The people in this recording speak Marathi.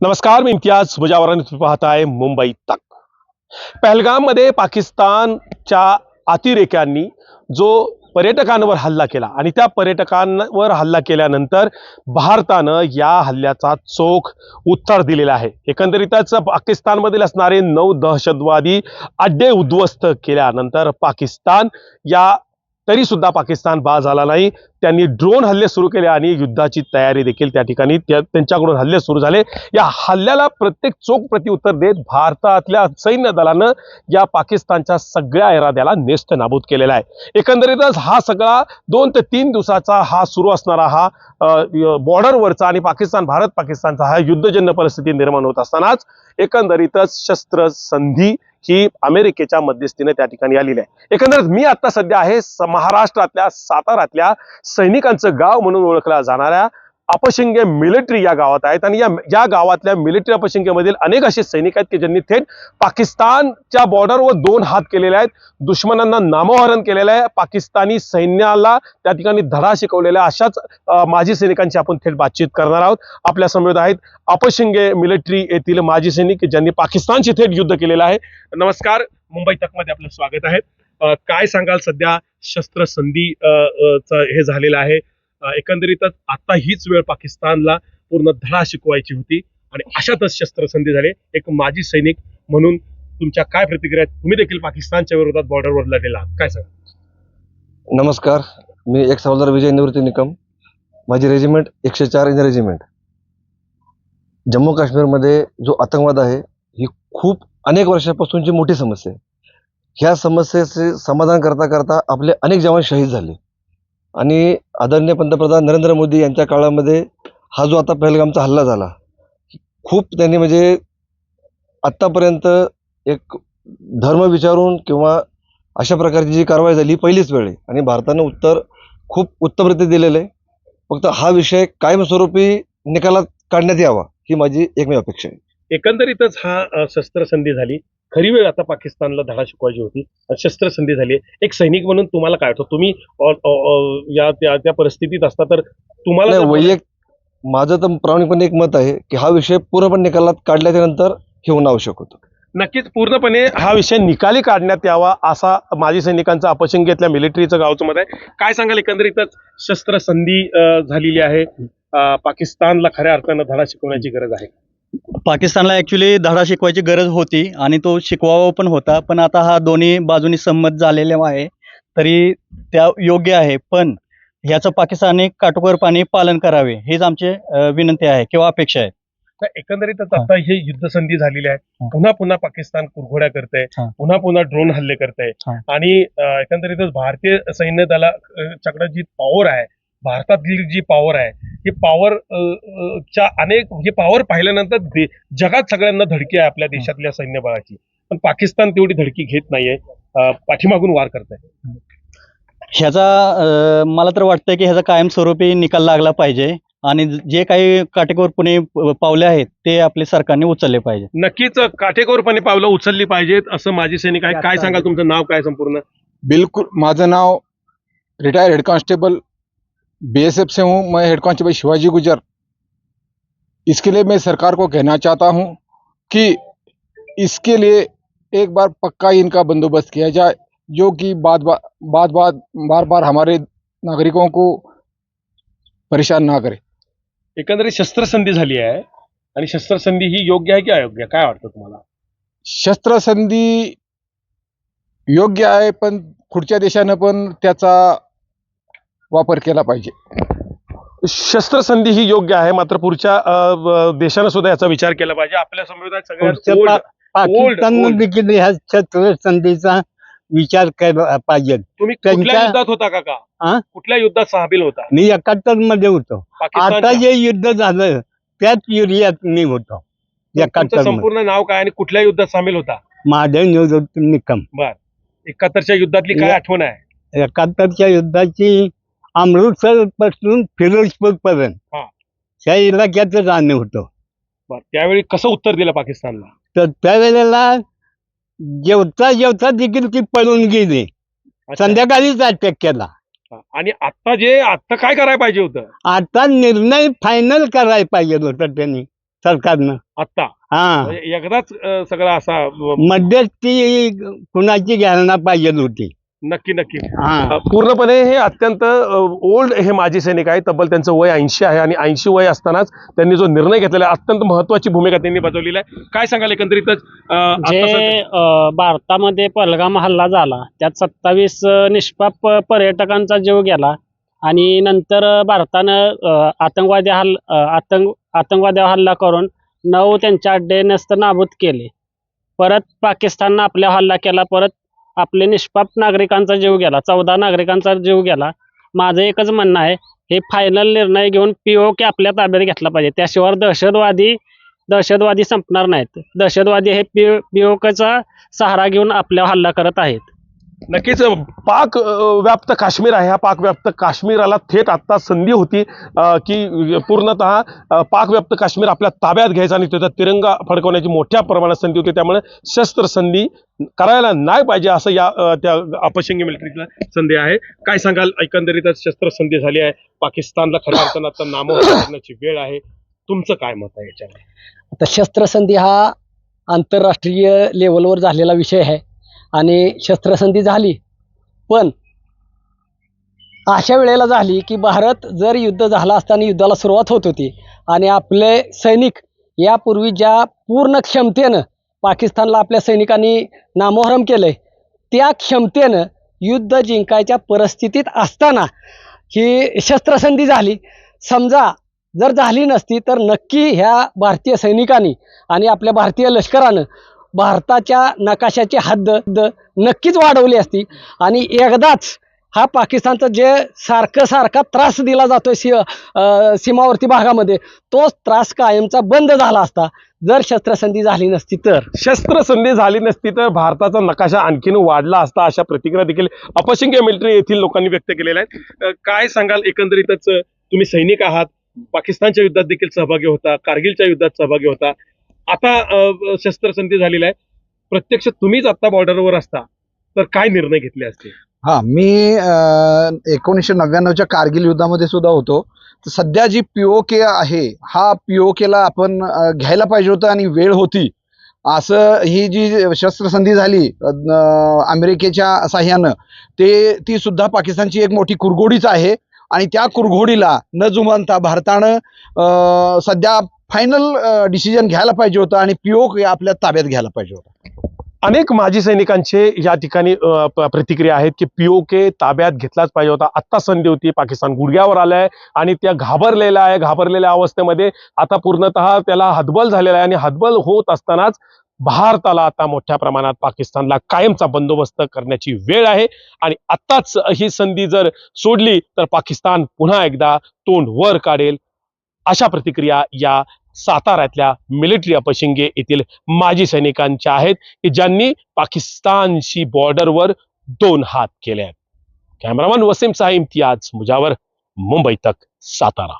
नमस्कार, मी इम्तियाज मुजावर आणि तुम्ही पाहताय मुंबई तक. पहलगाममध्ये पाकिस्तानच्या अतिरेक्यांनी जो पर्यटकांवर हल्ला केला आणि त्या पर्यटकांवर हल्ला केल्यानंतर भारतानं या हल्ल्याचा चोख उत्तर दिलेला आहे. एकंदरीतच पाकिस्तानमधील असणारे 9 दहशतवादी अड्डे उद्ध्वस्त केल्यानंतर पाकिस्तान या तरी सुद्धा पाकिस्तान बाद झाला नाही. त्यांनी ड्रोन हल्ले सुरू केले आणि युद्धाची तयारी देखील त्या ठिकाणी त्यांच्याकडून हल्ले सुरू झाले. या हल्ल्याला प्रत्येक चोख प्रत्युत्तर देत भारतातल्या सैन्य दलानं या पाकिस्तानच्या सगळ्या इराद्याला नेस्तनाबूत केलेला आहे. एकंदरीतच हा सगळा 2 ते 3 दिवसाचा हा सुरू असणारा हा बॉर्डरवरचा आणि भारत पाकिस्तानचा हा युद्धजन्य परिस्थिती निर्माण होत असतानाच एकंदरीतच शस्त्रसंधी ही अमेरिकेच्या मध्यस्थीने त्या ठिकाणी आलेली आहे. एकंदरीत मी आता सध्या आहे महाराष्ट्रातल्या साताऱ्यातल्या सैनिकांचं गाव म्हणून ओळखल्या जाणाऱ्या अपशिंगे मिलिटरी या गावात आहेत आणि या गावातल्या मिलिटरी अपशिंगेमधील अनेक असे सैनिक आहेत की ज्यांनी थेट पाकिस्तानच्या बॉर्डरवर 2 हात केलेले आहेत. दुश्मनांना नामोहरण केलेलं आहे. पाकिस्तानी सैन्याला त्या ठिकाणी धडा शिकवलेला आहे. अशाच माजी सैनिकांची आपण थेट बातचीत करणार आहोत. आपल्या समवेत आहेत अपशिंगे मिलिटरी येथील माजी सैनिक ज्यांनी पाकिस्तानशी थेट युद्ध केलेलं आहे. नमस्कार, मुंबई तक मध्ये आपलं स्वागत आहे. काय सांगाल, सध्या शस्त्रसंधी हे झालेलं आहे. एकंदरीतच आता हीच वेळ पाकिस्तानला पूर्ण धडा शिकवायची होती आणि अशातच शस्त्रसंधी झाली. एक माजी सैनिक म्हणून तुमच्या काय प्रतिक्रिया आहेत? तुम्ही देखील पाकिस्तानच्या विरोधात बॉर्डरवर लढलेला आहात, काय सांगा? नमस्कार, मी एक हवालदार विजय निवृत्ती निकम. माझी रेजिमेंट 104 इंडियन रेजिमेंट. जम्मू काश्मीरमध्ये जो आतंकवाद आहे ही खूप अनेक वर्षापासूनची मोठी समस्या आहे. ह्या समस्येचे समाधान करता करता आपले अनेक जवान शहीद झाले आणि आदरणीय पंतप्रधान नरेंद्र मोदी यांच्या काळामध्ये हा जो आता पहलगामचा हल्ला झाला, खूप त्यांनी म्हणजे आत्तापर्यंत एक धर्म विचारून किंवा अशा प्रकारची जी कारवाई झाली पहिलीच वेळ आहे आणि भारतानं उत्तर खूप उत्तमरित्या दिलेलं आहे. फक्त हा विषय कायमस्वरूपी निकालात काढण्यात यावा ही माझी एकमेव अपेक्षा आहे. एकंदरीतच हा शस्त्रसंधी झाली. खरी वेळ आता पाकिस्तानला धडा शिकवायची होती. शस्त्रसंधी झाली. एक सैनिक म्हणून तुम्हाला काय वाटतं? तुम्ही त्या परिस्थितीत असता तर तुम्हाला माझं तर प्रामाणिकपणे एक मत आहे की हा विषय पूर्णपणे निकालात काढल्याच्या नंतर हे होणं आवश्यक होतं. नक्कीच पूर्णपणे हा विषय निकाली काढण्यात यावा असा माजी सैनिकांचा अपशिंगेतल्या मिलिटरीचं गावचं मत आहे. काय सांगाल, एकंदरीतच शस्त्रसंधी झालेली आहे. पाकिस्तानला खऱ्या अर्थानं धडा शिकवण्याची गरज आहे. पाकिस्तानला ॲक्च्युली धडा शिकवायची गरज होती आणि तो शिकवावा पण होता. पण आता हा दोन्ही बाजूनी संमत झालेला आहे तरी त्या योग्य आहे. पण ह्याचं पाकिस्तानने काटेकोरपणे पालन करावे हीच आमची विनंती आहे किंवा अपेक्षा आहे. एकंदरीतच आता हे युद्धसंधी झालेली आहे. पुन्हा पुन्हा पाकिस्तान कुरघोड्या करतंय, पुन्हा पुन्हा ड्रोन हल्ले करतंय आणि एकंदरीतच भारतीय सैन्य दलाच्याकडे जी पॉवर आहे, भारतातली जी पॉवर आहे, ही पॉवर च्या अनेक हे पॉवर पाहिल्यानंतर जगात सगळ्यांना धडकी आहे आपल्या देशातल्या सैन्य बळाची. पण पाकिस्तान तेवढी धडकी घेत नाहीये, पाठीमागून वार करत आहे. ह्याचा मला तर वाटतं की ह्याचा कायमस्वरूपी निकाल लागला पाहिजे आणि जे काही काटेकोरपणे पावले आहेत ते आपले सरकारने उचलले पाहिजे. नक्कीच काटेकोरपणे पावलं उचलली पाहिजेत असं माजी सैनिक आहे. काय सांगाल, तुमचं नाव काय संपूर्ण? बिल्कुल, माझं नाव रिटायर हेड कांस्टेबल बीएसएफ से हूँ. मैं हेड कांस्टेबल शिवाजी गुजर. इसके लिए मैं सरकार को कहना चाहता हूँ कि इसके लिए एक बार पक्का इनका बंदोबस्त किया जाए, जो कि बार बार हमारे नागरिकों को परेशान ना करे. एकंदरीत शस्त्रसंधी झाली आहे आणि शस्त्रसंधी ही योग्य आहे की अयोग्य, काय वाटतं तुम्हाला? शस्त्रसंधी योग्य आहे, पण पुढच्या देशानं पण त्याचा वापर केला पाहिजे. शस्त्रसंधी ही योग्य आहे, मात्र पुढच्या देशानं सुद्धा याचा विचार केला पाहिजे. आपल्या समुदायात सगळ्यात पाकिस्तान देखील ह्या शस्त्रसंधीचा विचार केला पाहिजे. तुम्ही कुठल्या युद्धात होता काका? कुठल्या युद्धात सामील होता? मी 71 मध्ये होतो. आता जे युद्ध झालं त्याच युद्धात मी होतो. 71 संपूर्ण नाव काय आणि कुठल्या युद्धात सामील होता? महादेव निवृत्ती निकम. बर, 71च्या युद्धातली काय आठवण आहे? 71च्या युद्धाची अमृतसर पासून फिरोजपूर पर्यंत त्या इलाक्यात जाणं होतं. बर, त्यावेळी कसं उत्तर दिलं पाकिस्तानला? तर त्यावेळेला जेवता देखील ती पळून गेली. संध्याकाळीच अटॅक केला. आणि आता काय करायला पाहिजे होतं? आता निर्णय फायनल करायला पाहिजे होता त्यांनी सरकारनं. आता हा म्हणजे एकदाच सगळा असा मध्यस्थी कुणाची घ्यायला पाहिजे होती. नक्की नक्की हा पूर्णपणे हे अत्यंत ओल्ड हे माजी सैनिक आहे. तब्बल त्यांचं वय 80 आहे आणि 80 वय असतानाच त्यांनी जो निर्णय घेतलेला आहे अत्यंत महत्वाची भूमिका त्यांनी बजावलेली आहे. काय सांगाल एकंदरीतच आता जे सध्या- भारतामध्ये पहलगाम हल्ला झाला त्यात 27 निष्पाप पर्यटकांचा जीव गेला आणि नंतर भारतानं आतंकवाद्यावर हल्ला करून 9 त्यांचे अड्डे नाबूद केले. परत पाकिस्ताननं आपल्यावर हल्ला केला. परत आपले निष्पाप नागरिकांचा जीव गेला. 14 नागरिकांचा जीव गेला. माझं एकच म्हणणं आहे, हे फायनल निर्णय घेऊन POK आपल्या ताब्यात घेतला पाहिजे. त्याशिवाय दहशतवादी संपणार नाहीत. दहशतवादी हे POKचा सहारा घेऊन आपल्यावर हल्ला करत आहेत. नक्कीच पाक व्याप्त काश्मीर आहे. ह्या पाक व्याप्त काश्मीराला थेट आता संधी होती की पूर्णतः पाक व्याप्त काश्मीर आपल्या ताब्यात घ्यायचा आणि त्याचा तिरंगा फडकवण्याची मोठ्या प्रमाणात संधी होती. त्यामुळे शस्त्रसंधी करायला नाही पाहिजे असं त्या अपशिंगी मिलिटरीला संधी आहे. काय सांगाल एकंदरीतच शस्त्रसंधी झाली आहे. पाकिस्तानला खऱ्या अर्थानं आता नामोहरम करण्याची वेळ आहे. तुमचं काय मत आहे याच्यावर? आता शस्त्रसंधी हा आंतरराष्ट्रीय लेवलवर झालेला विषय आहे आणि शस्त्रसंधी झाली, पण अशा वेळेला झाली की भारत जर युद्ध झालं असताना युद्धाला सुरुवात होत होती आणि आपले सैनिक यापूर्वी ज्या पूर्ण क्षमतेनं पाकिस्तानला आपल्या सैनिकांनी नामोहरम केलंय त्या क्षमतेनं युद्ध जिंकायच्या परिस्थितीत असताना ही शस्त्रसंधी झाली. समजा जर झाली नसती तर नक्की ह्या भारतीय सैनिकांनी आणि आपल्या भारतीय लष्करानं भारताच्या नकाशाची हद्द नक्कीच वाढवली असती आणि एकदाच हा पाकिस्तानचा जे सारखा त्रास दिला जातोय सीमावर्ती भागामध्ये तो त्रास कायमचा बंद झाला असता जर शस्त्रसंधी झाली नसती तर. शस्त्रसंधी झाली नसती तर भारताचा नकाशा आणखीन वाढला असता अशा प्रतिक्रिया देखील अपशिंगी मिलिटरी येथील लोकांनी व्यक्त केलेल्या आहेत. काय सांगाल एकंदरीतच तुम्ही सैनिक आहात, पाकिस्तानच्या युद्धात देखील सहभागी होता, कारगिलच्या युद्धात सहभागी होता, आता शस्त्रसंधी झालेला आहे. प्रत्यक्ष तुम्हीच आता बॉर्डरवर असता तर काय निर्णय घेतले असते? हा, मी 1999च्या कारगिल युद्धामध्ये सुद्धा होतो. तर सध्या जी POK आहे हा POKला आपण घ्यायला पाहिजे होतं आणि वेळ होती असं ही जी शस्त्रसंधी झाली अमेरिकेच्या साह्यानं ती सुद्धा पाकिस्तानची एक मोठी कुरघोडीच आहे आणि त्या कुरघोडीला न जुमानता भारतानं सध्या फायनल डिसिजन घ्यायला पाहिजे होतं आणि POK आपल्या ताब्यात घ्यायला पाहिजे होतं. अनेक माजी सैनिकांचे या ठिकाणी प्रतिक्रिया आहेत की POK ताब्यात घेतलाच पाहिजे होता. आत्ता संधी होती, पाकिस्तान गुडघ्यावर आलाय आणि त्या घाबरलेला आहे. घाबरलेल्या अवस्थेमध्ये आता पूर्णतः त्याला हतबल झालेला आहे आणि हतबल होत असतानाच भारताला आता मोठ्या प्रमाणात पाकिस्तानला कायमचा बंदोबस्त करण्याची वेळ आहे आणि आत्ताच ही संधी जर सोडली तर पाकिस्तान पुन्हा एकदा तोंड वर काढेल. अशा प्रतिक्रिया या साताऱ्यातल्या मिलिटरी अपशिंगे येथील माजी सैनिकांच्या आहेत की ज्यांनी पाकिस्तानशी बॉर्डरवर 2 हात केले आहेत. कॅमेरामन वसीम साहिब, इम्तियाज मुजावर, मुंबई तक, सातारा.